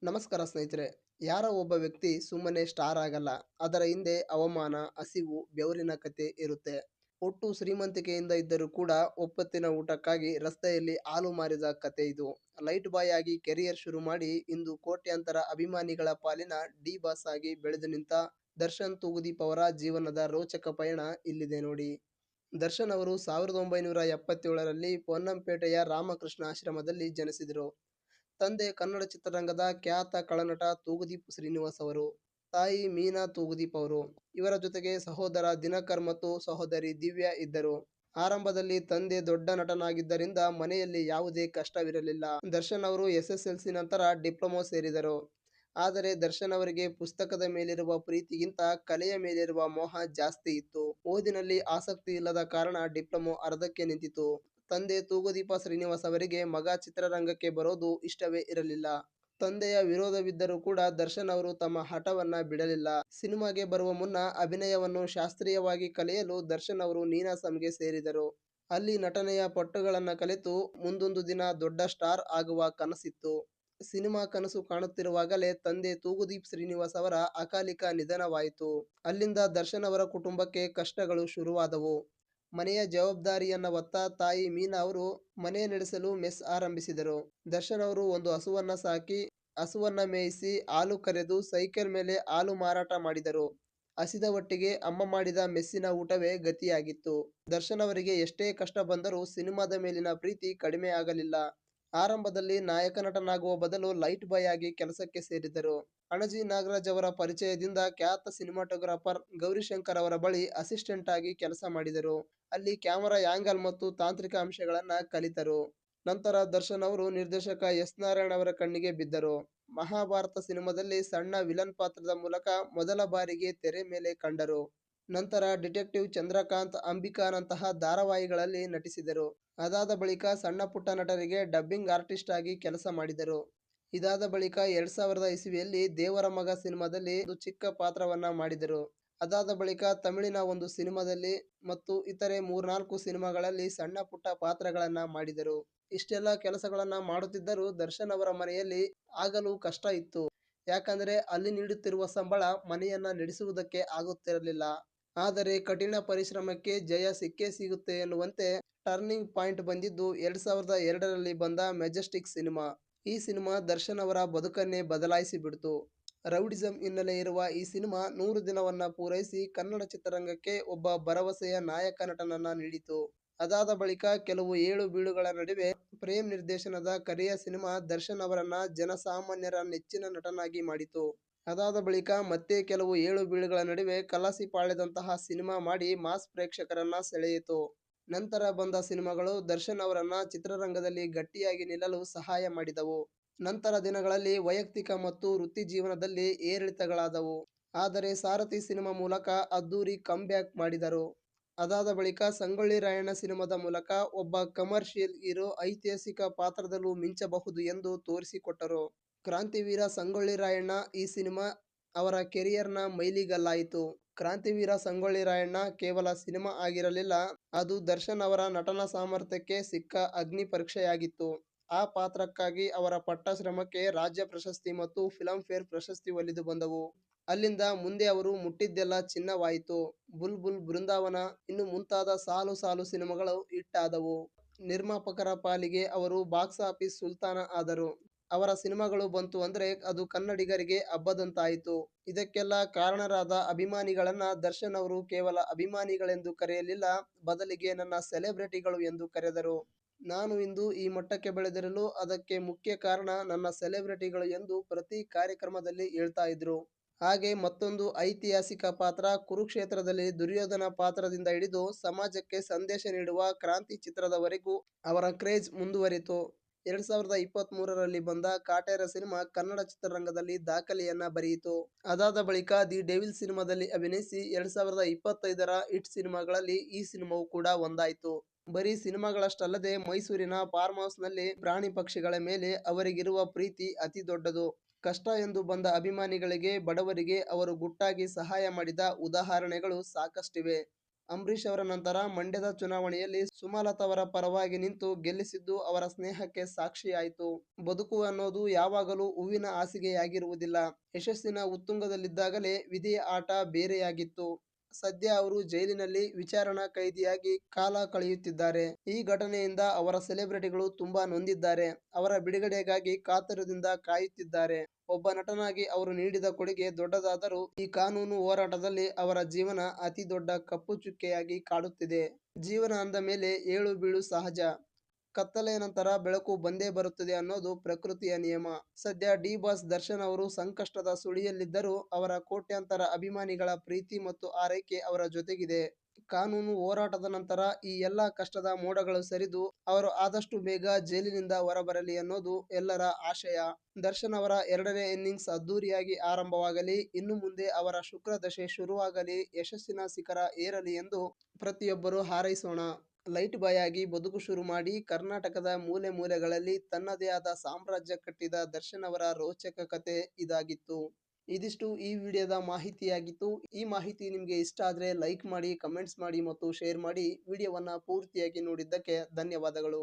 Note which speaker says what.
Speaker 1: ನಮಸ್ಕಾರ ಸ್ನೇಹಿತರೆ. ಯಾರೋ ಒಬ್ಬ ವ್ಯಕ್ತಿ ಸುಮ್ಮನೆ ಸ್ಟಾರ್ ಆಗಲ್ಲ. ಅದರ ಹಿಂದೆ ಅವಮಾನ, ಹಸಿವು, ಬೆವರಿನ ಕಥೆ ಇರುತ್ತೆ. ಒಟ್ಟು ಶ್ರೀಮಂತಿಕೆಯಿಂದ ಇದ್ದರೂ ಕೂಡ ಒಪ್ಪತ್ತಿನ ಊಟಕ್ಕಾಗಿ ರಸ್ತೆಯಲ್ಲಿ ಹಾಲು ಮಾರಿದ ಕಥೆ ಇದು. ಲೈಟ್ ಬಾಯ್ ಆಗಿ ಕೆರಿಯರ್ ಶುರು ಮಾಡಿ ಇಂದು ಕೋಟ್ಯಾಂತರ ಅಭಿಮಾನಿಗಳ ಪಾಲಿನ ಡಿ ಬಾಸ್ ಆಗಿ ಬೆಳೆದು ನಿಂತ ದರ್ಶನ್ ತೂಗುದೀಪ್ ಅವರ ಜೀವನದ ರೋಚಕ ಪಯಣ ಇಲ್ಲಿದೆ ನೋಡಿ. ದರ್ಶನ್ ಅವರು 1977ರಲ್ಲಿ ಪೊನ್ನಂಪೇಟೆಯ ರಾಮಕೃಷ್ಣ ಆಶ್ರಮದಲ್ಲಿ ಜನಿಸಿದರು. ತಂದೆ ಕನ್ನಡ ಚಿತ್ರರಂಗದ ಖ್ಯಾತ ಖಳನಟ ತೂಗುದೀಪ್ ಶ್ರೀನಿವಾಸ್ ಅವರು. ತಾಯಿ ಮೀನಾ ತೂಗುದೀಪ್ ಅವರು. ಇವರ ಜೊತೆಗೆ ಸಹೋದರ ದಿನಕರ್ ಮತ್ತು ಸಹೋದರಿ ದಿವ್ಯಾ ಇದ್ದರು. ಆರಂಭದಲ್ಲಿ ತಂದೆ ದೊಡ್ಡ ನಟನಾಗಿದ್ದರಿಂದ ಮನೆಯಲ್ಲಿ ಯಾವುದೇ ಕಷ್ಟವಿರಲಿಲ್ಲ. ದರ್ಶನ್ ಅವರು ಎಸ್ಎಸ್ಎಲ್ಸಿ ನಂತರ ಡಿಪ್ಲೊಮಾ ಸೇರಿದರು. ಆದರೆ ದರ್ಶನ್ ಅವರಿಗೆ ಪುಸ್ತಕದ ಮೇಲಿರುವ ಪ್ರೀತಿಗಿಂತ ಕಲೆಯ ಮೇಲಿರುವ ಮೋಹ ಜಾಸ್ತಿ ಇತ್ತು. ಓದಿನಲ್ಲಿ ಆಸಕ್ತಿ ಇಲ್ಲದ ಕಾರಣ ಡಿಪ್ಲೊಮಾ ಅರ್ಧಕ್ಕೆ ನಿಂತಿತು. ತಂದೆ ತೂಗುದೀಪ ಶ್ರೀನಿವಾಸ್ ಅವರಿಗೆ ಮಗ ಚಿತ್ರರಂಗಕ್ಕೆ ಬರೋದು ಇಷ್ಟವೇ ಇರಲಿಲ್ಲ. ತಂದೆಯ ವಿರೋಧವಿದ್ದರೂ ಕೂಡ ದರ್ಶನ್ ಅವರು ತಮ್ಮ ಹಠವನ್ನ ಬಿಡಲಿಲ್ಲ. ಸಿನಿಮಾಗೆ ಬರುವ ಮುನ್ನ ಅಭಿನಯವನ್ನು ಶಾಸ್ತ್ರೀಯವಾಗಿ ಕಲಿಯಲು ದರ್ಶನ್ ಅವರು ನೀನಾಸಂಗೆ ಸೇರಿದರು. ಅಲ್ಲಿ ನಟನೆಯ ಪಟ್ಟುಗಳನ್ನ ಕಲಿತು ಮುಂದೊಂದು ದಿನ ದೊಡ್ಡ ಸ್ಟಾರ್ ಆಗುವ ಕನಸಿತ್ತು. ಸಿನಿಮಾ ಕನಸು ಕಾಣುತ್ತಿರುವಾಗಲೇ ತಂದೆ ತೂಗುದೀಪ್ ಶ್ರೀನಿವಾಸ್ ಅವರ ಅಕಾಲಿಕ ನಿಧನವಾಯಿತು. ಅಲ್ಲಿಂದ ದರ್ಶನ್ ಅವರ ಕುಟುಂಬಕ್ಕೆ ಕಷ್ಟಗಳು ಶುರುವಾದವು. ಮನೆಯ ಜವಾಬ್ದಾರಿಯನ್ನ ಹೊತ್ತ ತಾಯಿ ಮೀನಾ ಅವರು ಮನೆ ನಡೆಸಲು ಮೆಸ್ ಆರಂಭಿಸಿದರು. ದರ್ಶನ್ ಅವರು ಒಂದು ಹಸುವನ್ನ ಸಾಕಿ, ಹಸುವನ್ನ ಮೇಯಿಸಿ, ಹಾಲು ಕರೆದು ಸೈಕಲ್ ಮೇಲೆ ಹಾಲು ಮಾರಾಟ ಮಾಡಿದರು. ಹಸಿದ ಹೊಟ್ಟೆಗೆ ಅಮ್ಮ ಮಾಡಿದ ಮೆಸ್ಸಿನ ಊಟವೇ ಗತಿಯಾಗಿತ್ತು. ದರ್ಶನ್ ಅವರಿಗೆ ಎಷ್ಟೇ ಕಷ್ಟ ಬಂದರೂ ಸಿನಿಮಾದ ಮೇಲಿನ ಪ್ರೀತಿ ಕಡಿಮೆ ಆಗಲಿಲ್ಲ. ಆರಂಭದಲ್ಲಿ ನಾಯಕ ನಟನಾಗುವ ಬದಲು ಲೈಟ್ ಬಾಯ್ ಆಗಿ ಕೆಲಸಕ್ಕೆ ಸೇರಿದರು. ಅಣಜಿ ನಾಗರಾಜ್ ಅವರ ಪರಿಚಯದಿಂದ ಖ್ಯಾತ ಸಿನಿಮಾಟೋಗ್ರಾಫರ್ ಗೌರಿಶಂಕರ್ ಅವರ ಬಳಿ ಅಸಿಸ್ಟೆಂಟ್ ಆಗಿ ಕೆಲಸ ಮಾಡಿದರು. ಅಲ್ಲಿ ಕ್ಯಾಮೆರಾ ಆ್ಯಂಗಲ್ ಮತ್ತು ತಾಂತ್ರಿಕ ಅಂಶಗಳನ್ನ ಕಲಿತರು. ನಂತರ ದರ್ಶನ್ ಅವರು ನಿರ್ದೇಶಕ ಎಸ್ ನಾರಾಯಣ್ ಅವರ ಕಣ್ಣಿಗೆ ಬಿದ್ದರು. ಮಹಾಭಾರತ ಸಿನಿಮಾದಲ್ಲಿ ಸಣ್ಣ ವಿಲನ್ ಪಾತ್ರದ ಮೂಲಕ ಮೊದಲ ಬಾರಿಗೆ ತೆರೆ ಮೇಲೆ ಕಂಡರು. ನಂತರ ಡಿಟೆಕ್ಟಿವ್ ಚಂದ್ರಕಾಂತ್, ಅಂಬಿಕಾನಂತಹ ಧಾರಾವಾಹಿಗಳಲ್ಲಿ ನಟಿಸಿದರು. ಅದಾದ ಬಳಿಕ ಸಣ್ಣ ಪುಟ್ಟ ನಟರಿಗೆ ಡಬ್ಬಿಂಗ್ ಆರ್ಟಿಸ್ಟ್ ಆಗಿ ಕೆಲಸ ಮಾಡಿದರು. ಇದಾದ ಬಳಿಕ 2000 ಇಸವಿಯಲ್ಲಿ ದೇವರ ಮಗ ಸಿನಿಮಾದಲ್ಲಿ ಒಂದು ಚಿಕ್ಕ ಪಾತ್ರವನ್ನ ಮಾಡಿದರು. ಅದಾದ ಬಳಿಕ ತಮಿಳಿನ ಒಂದು ಸಿನಿಮಾದಲ್ಲಿ ಮತ್ತು ಇತರೆ 3-4 ಸಿನಿಮಾಗಳಲ್ಲಿ ಸಣ್ಣ ಪುಟ್ಟ ಪಾತ್ರಗಳನ್ನ ಮಾಡಿದರು. ಇಷ್ಟೆಲ್ಲ ಕೆಲಸಗಳನ್ನ ಮಾಡುತ್ತಿದ್ದರೂ ದರ್ಶನ್ ಅವರ ಮನೆಯಲ್ಲಿ ಆಗಲು ಕಷ್ಟ ಇತ್ತು. ಯಾಕಂದ್ರೆ ಅಲ್ಲಿ ನೀಡುತ್ತಿರುವ ಸಂಬಳ ಮನೆಯನ್ನ ನಡೆಸುವುದಕ್ಕೆ ಆಗುತ್ತಿರಲಿಲ್ಲ. ಆದರೆ ಕಠಿಣ ಪರಿಶ್ರಮಕ್ಕೆ ಜಯ ಸಿಕ್ಕೇ ಸಿಗುತ್ತೆ ಎನ್ನುವಂತೆ ಟರ್ನಿಂಗ್ ಪಾಯಿಂಟ್ ಬಂದಿದ್ದು 2002ರಲ್ಲಿ ಬಂದ ಮೆಜೆಸ್ಟಿಕ್ ಸಿನಿಮಾ. ಈ ಸಿನಿಮಾ ದರ್ಶನ್ ಅವರ ಬದುಕನ್ನೇ ಬದಲಾಯಿಸಿ ಬಿಡ್ತು. ರೌಡಿಸಂ ಹಿನ್ನೆಲೆ ಇರುವ ಈ ಸಿನಿಮಾ 100 ದಿನವನ್ನ ಪೂರೈಸಿ ಕನ್ನಡ ಚಿತ್ರರಂಗಕ್ಕೆ ಒಬ್ಬ ಭರವಸೆಯ ನಾಯಕ ನಟನನ್ನ ನೀಡಿತು. ಅದಾದ ಬಳಿಕ ಕೆಲವು ಏಳು ಬೀಳುಗಳ ನಡುವೆ ಪ್ರೇಮ್ ನಿರ್ದೇಶನದ ಕರಿಯ ಸಿನಿಮಾ ದರ್ಶನ್ ಅವರನ್ನ ಜನಸಾಮಾನ್ಯರ ನೆಚ್ಚಿನ ನಟನಾಗಿ ಮಾಡಿತು. ಅದಾದ ಬಳಿಕ ಮತ್ತೆ ಕೆಲವು ಏಳು ಬೀಳುಗಳ ನಡುವೆ ಕಲಾಸಿಪಾಳ್ಯದಂತಹ ಸಿನಿಮಾ ಮಾಡಿ ಮಾಸ್ ಪ್ರೇಕ್ಷಕರನ್ನ ಸೆಳೆಯಿತು. ನಂತರ ಬಂದ ಸಿನಿಮಾಗಳು ದರ್ಶನ್ ಅವರನ್ನ ಚಿತ್ರರಂಗದಲ್ಲಿ ಗಟ್ಟಿಯಾಗಿ ನಿಲ್ಲಲು ಸಹಾಯ ಮಾಡಿದವು. ನಂತರ ದಿನಗಳಲ್ಲಿ ವೈಯಕ್ತಿಕ ಮತ್ತು ವೃತ್ತಿ ಜೀವನದಲ್ಲಿ ಏರಿಳಿತಗಳಾದವು. ಆದರೆ ಸಾರಥಿ ಸಿನಿಮಾ ಮೂಲಕ ಅದ್ದೂರಿ ಕಮ್ ಬ್ಯಾಕ್ ಮಾಡಿದರು. ಅದಾದ ಬಳಿಕ ಸಂಗೊಳ್ಳಿ ರಾಯಣ್ಣ ಸಿನಿಮಾದ ಮೂಲಕ ಒಬ್ಬ ಕಮರ್ಷಿಯಲ್ ಹೀರೋ ಐತಿಹಾಸಿಕ ಪಾತ್ರದಲ್ಲೂ ಮಿಂಚಬಹುದು ಎಂದು ತೋರಿಸಿಕೊಟ್ಟರು. ಕ್ರಾಂತಿವೀರ ಸಂಗೊಳ್ಳಿ ರಾಯಣ್ಣ ಈ ಸಿನಿಮಾ ಅವರ ಕೆರಿಯರ್ನ ಮೈಲಿಗಲ್ಲಾಯಿತು. ಕ್ರಾಂತಿವೀರ ಸಂಗೊಳ್ಳಿ ರಾಯಣ್ಣ ಕೇವಲ ಸಿನಿಮಾ ಆಗಿರಲಿಲ್ಲ, ಅದು ದರ್ಶನ್ ಅವರ ನಟನಾ ಸಾಮರ್ಥ್ಯಕ್ಕೆ ಸಿಕ್ಕ ಅಗ್ನಿ ಪರೀಕ್ಷೆಯಾಗಿತ್ತು. ಆ ಪಾತ್ರಕ್ಕಾಗಿ ಅವರ ಪಟ್ಟ ಶ್ರಮಕ್ಕೆ ರಾಜ್ಯ ಪ್ರಶಸ್ತಿ ಮತ್ತು ಫಿಲಂ ಫೇರ್ ಪ್ರಶಸ್ತಿ ಒಲಿದು ಬಂದವು. ಅಲ್ಲಿಂದ ಮುಂದೆ ಅವರು ಮುಟ್ಟಿದ್ದೆಲ್ಲ ಚಿನ್ನವಾಯಿತು. ಬುಲ್ ಬುಲ್, ಬೃಂದಾವನ ಇನ್ನು ಮುಂತಾದ ಸಾಲು ಸಾಲು ಸಿನಿಮಾಗಳು ಹಿಟ್ ಆದವು. ನಿರ್ಮಾಪಕರ ಪಾಲಿಗೆ ಅವರು ಬಾಕ್ಸ್ ಆಫೀಸ್ ಸುಲ್ತಾನ ಆದರು. ಅವರ ಸಿನಿಮಾಗಳು ಬಂತು ಅಂದ್ರೆ ಅದು ಕನ್ನಡಿಗರಿಗೆ ಹಬ್ಬದಂತಾಯಿತು. ಇದಕ್ಕೆಲ್ಲ ಕಾರಣರಾದ ಅಭಿಮಾನಿಗಳನ್ನ ದರ್ಶನ್ ಅವರು ಕೇವಲ ಅಭಿಮಾನಿಗಳೆಂದು ಕರೆಯಲಿಲ್ಲ, ಬದಲಿಗೆ ನನ್ನ ಸೆಲೆಬ್ರಿಟಿಗಳು ಎಂದು ಕರೆದರು. ನಾನು ಇಂದು ಈ ಮಟ್ಟಕ್ಕೆ ಬೆಳೆದಿರಲು ಅದಕ್ಕೆ ಮುಖ್ಯ ಕಾರಣ ನನ್ನ ಸೆಲೆಬ್ರಿಟಿಗಳು ಎಂದು ಪ್ರತಿ ಕಾರ್ಯಕ್ರಮದಲ್ಲಿ ಹೇಳ್ತಾ ಇದ್ರು. ಹಾಗೆ ಮತ್ತೊಂದು ಐತಿಹಾಸಿಕ ಪಾತ್ರ ಕುರುಕ್ಷೇತ್ರದಲ್ಲಿ ದುರ್ಯೋಧನ ಪಾತ್ರದಿಂದ ಹಿಡಿದು ಸಮಾಜಕ್ಕೆ ಸಂದೇಶ ನೀಡುವ ಕ್ರಾಂತಿ ಚಿತ್ರದವರೆಗೂ ಅವರ ಕ್ರೇಜ್ ಮುಂದುವರಿತು. 2023ರಲ್ಲಿ ಬಂದ ಕಾಟೇರ ಸಿನಿಮಾ ಕನ್ನಡ ಚಿತ್ರರಂಗದಲ್ಲಿ ದಾಖಲೆಯನ್ನ ಬರೆಯಿತು. ಅದಾದ ಬಳಿಕ ದಿ ಡೆವಿಲ್ ಸಿನಿಮಾದಲ್ಲಿ ಅಭಿನಯಿಸಿ 2025ರ ಹಿಟ್ ಸಿನಿಮಾಗಳಲ್ಲಿ ಈ ಸಿನಿಮಾವು ಕೂಡ ಒಂದಾಯಿತು. ಬರೀ ಸಿನಿಮಾಗಳಷ್ಟಲ್ಲದೆ ಮೈಸೂರಿನ ಫಾರ್ಮ್ ಹೌಸ್ ನಲ್ಲಿ ಪ್ರಾಣಿ ಪಕ್ಷಿಗಳ ಮೇಲೆ ಅವರಿಗಿರುವ ಪ್ರೀತಿ ಅತಿ ದೊಡ್ಡದು. ಕಷ್ಟ ಎಂದು ಬಂದ ಅಭಿಮಾನಿಗಳಿಗೆ, ಬಡವರಿಗೆ ಅವರು ಗುಟ್ಟಾಗಿ ಸಹಾಯ ಮಾಡಿದ ಉದಾಹರಣೆಗಳು ಸಾಕಷ್ಟಿವೆ. ಅಂಬರೀಷ್ ಅವರ ನಂತರ ಮಂಡ್ಯದ ಚುನಾವಣೆಯಲ್ಲಿ ಸುಮಲತಾ ಅವರ ಪರವಾಗಿ ನಿಂತು ಗೆಲ್ಲಿಸಿದ್ದು ಅವರ ಸ್ನೇಹಕ್ಕೆ ಸಾಕ್ಷಿಯಾಯಿತು. ಬದುಕು ಅನ್ನೋದು ಯಾವಾಗಲೂ ಹೂವಿನ ಹಾಸಿಗೆಯಾಗಿರುವುದಿಲ್ಲ. ಯಶಸ್ಸಿನ ಉತ್ತುಂಗದಲ್ಲಿದ್ದಾಗಲೇ ವಿಧಿಯ ಆಟ ಬೇರೆಯಾಗಿತ್ತು. ಸದ್ಯ ಅವರು ಜೈಲಿನಲ್ಲಿ ವಿಚಾರಣಾ ಕೈದಿಯಾಗಿ ಕಾಲ ಕಳೆಯುತ್ತಿದ್ದಾರೆ. ಈ ಘಟನೆಯಿಂದ ಅವರ ಸೆಲೆಬ್ರಿಟಿಗಳು ತುಂಬಾ ನೊಂದಿದ್ದಾರೆ. ಅವರ ಬಿಡುಗಡೆಗಾಗಿ ಕಾತರದಿಂದ ಕಾಯುತ್ತಿದ್ದಾರೆ. ಒಬ್ಬ ನಟನಾಗಿ ಅವರು ನೀಡಿದ ಕೊಡುಗೆ ದೊಡ್ಡದಾದರೂ ಈ ಕಾನೂನು ಹೋರಾಟದಲ್ಲಿ ಅವರ ಜೀವನ ಅತಿ ದೊಡ್ಡ ಕಪ್ಪು ಚುಕ್ಕೆಯಾಗಿ ಕಾಡುತ್ತಿದೆ. ಜೀವನ ಅಂದ ಮೇಲೆ ಏಳು ಬೀಳು ಸಹಜ. ಕತ್ತಲೆಯ ನಂತರ ಬೆಳಕು ಬಂದೇ ಬರುತ್ತದೆ ಅನ್ನೋದು ಪ್ರಕೃತಿಯ ನಿಯಮ. ಸದ್ಯ ಡಿ ಬಾಸ್ ದರ್ಶನ್ ಅವರು ಸಂಕಷ್ಟದ ಸುಳಿಯಲ್ಲಿದ್ದರೂ ಅವರ ಕೋಟ್ಯಾಂತರ ಅಭಿಮಾನಿಗಳ ಪ್ರೀತಿ ಮತ್ತು ಆರೈಕೆ ಅವರ ಜೊತೆಗಿದೆ. ಕಾನೂನು ಹೋರಾಟದ ನಂತರ ಈ ಎಲ್ಲ ಕಷ್ಟದ ಮೋಡಗಳು ಸರಿದು ಅವರು ಆದಷ್ಟು ಬೇಗ ಜೈಲಿನಿಂದ ಹೊರಬರಲಿ ಅನ್ನೋದು ಎಲ್ಲರ ಆಶಯ. ದರ್ಶನ್ ಅವರ ಎರಡನೇ ಇನ್ನಿಂಗ್ಸ್ ಅದ್ದೂರಿಯಾಗಿ ಆರಂಭವಾಗಲಿ, ಇನ್ನು ಮುಂದೆ ಅವರ ಶುಕ್ರದಶೆ ಶುರುವಾಗಲಿ, ಯಶಸ್ಸಿನ ಶಿಖರ ಏರಲಿ ಎಂದು ಪ್ರತಿಯೊಬ್ಬರೂ ಹಾರೈಸೋಣ. ಲೈಟ್ ಬಾಯ್ ಆಗಿ ಬದುಕು ಶುರು ಮಾಡಿ ಕರ್ನಾಟಕದ ಮೂಲೆ ಮೂಲೆಗಳಲ್ಲಿ ತನ್ನದೇ ಆದ ಸಾಮ್ರಾಜ್ಯ ಕಟ್ಟಿದ ದರ್ಶನ್ ಅವರ ರೋಚಕ ಕತೆ ಇದಾಗಿತ್ತು. ಇದಿಷ್ಟು ಈ ವಿಡಿಯೋದ ಮಾಹಿತಿಯಾಗಿತ್ತು. ಈ ಮಾಹಿತಿ ನಿಮಗೆ ಇಷ್ಟ ಆದರೆ ಲೈಕ್ ಮಾಡಿ, ಕಮೆಂಟ್ಸ್ ಮಾಡಿ ಮತ್ತು ಶೇರ್ ಮಾಡಿ. ವಿಡಿಯೋವನ್ನು ಪೂರ್ತಿಯಾಗಿ ನೋಡಿದ್ದಕ್ಕೆ ಧನ್ಯವಾದಗಳು.